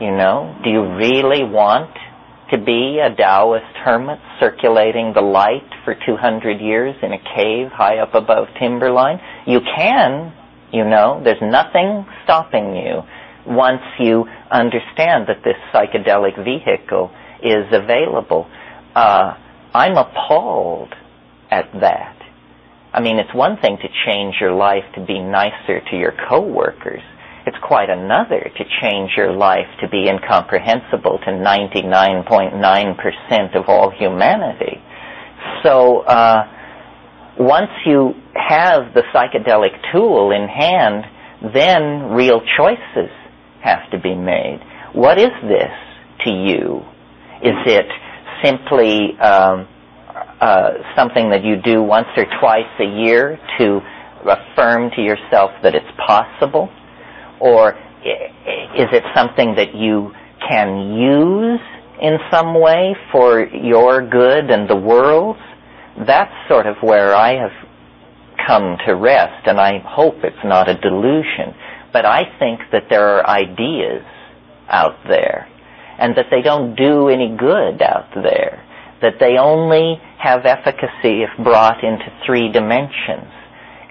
You know, do you really want to be a Taoist hermit circulating the light for 200 years in a cave high up above timberline? You can, you know, there's nothing stopping you once you understand that this psychedelic vehicle is available. I'm appalled at that. I mean, it's one thing to change your life to be nicer to your coworkers. It's quite another to change your life to be incomprehensible to 99.9% of all humanity. So once you have the psychedelic tool in hand, then real choices have to be made. What is this to you? Is it simply something that you do once or twice a year to affirm to yourself that it's possible? Or is it something that you can use in some way for your good and the world's? That's sort of where I have come to rest, and I hope it's not a delusion. But I think that there are ideas out there, and that they don't do any good out there, that they only have efficacy if brought into 3 dimensions.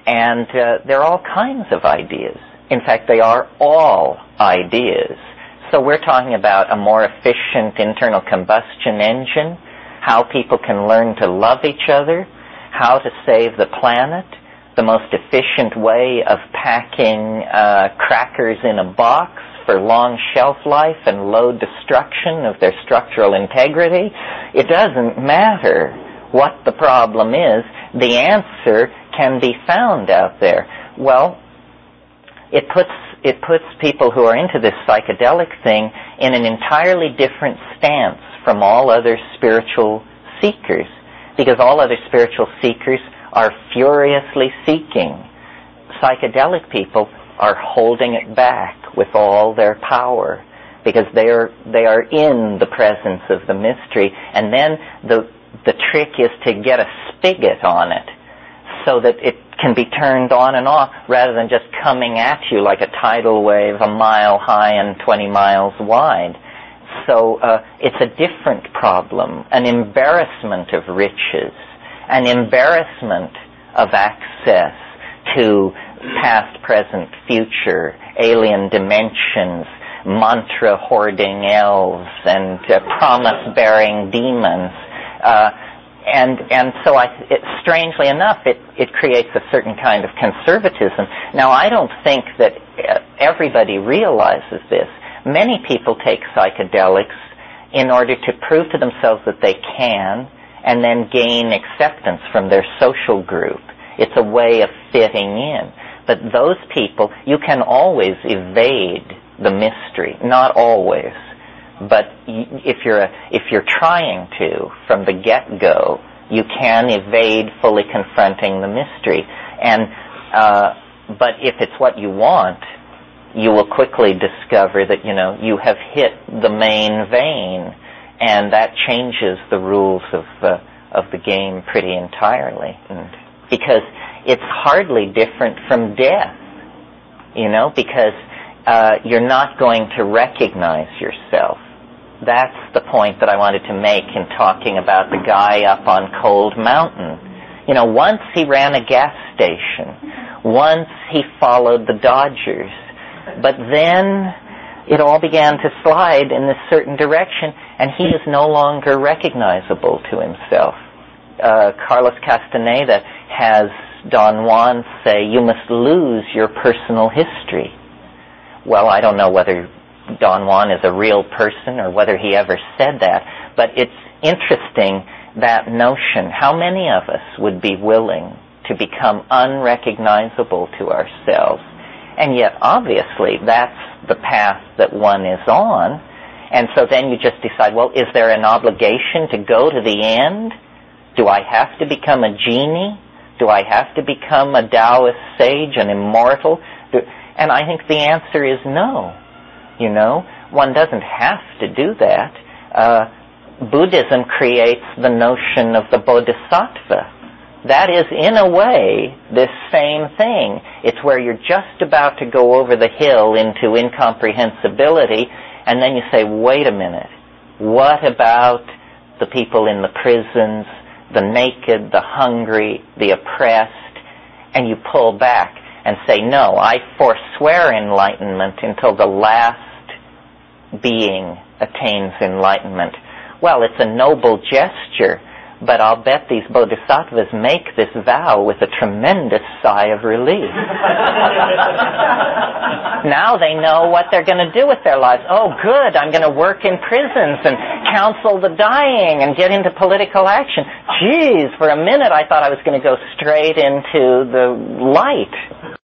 And there are all kinds of ideas. In fact, they are all ideas. So we're talking about a more efficient internal combustion engine, how people can learn to love each other, how to save the planet, the most efficient way of packing crackers in a box for long shelf life and low destruction of their structural integrity. It doesn't matter what the problem is. The answer can be found out there. Well, it puts people who are into this psychedelic thing in an entirely different stance from all other spiritual seekers, because all other spiritual seekers are furiously seeking. Psychedelic people are holding it back with all their power, because they are in the presence of the mystery, and then the trick is to get a spigot on it so that it can be turned on and off rather than just coming at you like a tidal wave a mile high and 20 miles wide. So it's a different problem, an embarrassment of riches, an embarrassment of access to past, present, future, alien dimensions, mantra-hoarding elves, and promise-bearing demons. And so strangely enough, it creates a certain kind of conservatism. Now, I don't think that everybody realizes this. Many people take psychedelics in order to prove to themselves that they can, and then gain acceptance from their social group. It's a way of fitting in. But those people, you can always evade the mystery. Not always. But if you're trying to, from the get-go, you can evade fully confronting the mystery. And but if it's what you want, you will quickly discover that you have hit the main vein, and that changes the rules of the game pretty entirely. And because it's hardly different from death, because you're not going to recognize yourself. That's the point that I wanted to make in talking about the guy up on Cold Mountain. Once he ran a gas station, once he followed the Dodgers, but then it all began to slide in this certain direction, and he is no longer recognizable to himself. Carlos Castaneda has Don Juan say, "You must lose your personal history." Well, I don't know whether Don Juan is a real person or whether he ever said that, but it's interesting, that notion. How many of us would be willing to become unrecognizable to ourselves? And yet, obviously, that's the path that one is on. And so then you just decide, well, is there an obligation to go to the end? Do I have to become a genie? Do I have to become a Taoist sage, an immortal? And I think the answer is no. One doesn't have to do that. Buddhism creates the notion of the bodhisattva. That is, in a way, this same thing. It's where you're just about to go over the hill into incomprehensibility, And then you say, wait a minute, what about the people in the prisons, the naked, the hungry, the oppressed? And you pull back and say, no, I forswear enlightenment until the last being attains enlightenment. Well, it's a noble gesture, but I'll bet these bodhisattvas make this vow with a tremendous sigh of relief. Now they know what they're going to do with their lives. Oh, good, I'm going to work in prisons and counsel the dying and get into political action. Geez, for a minute I thought I was going to go straight into the light.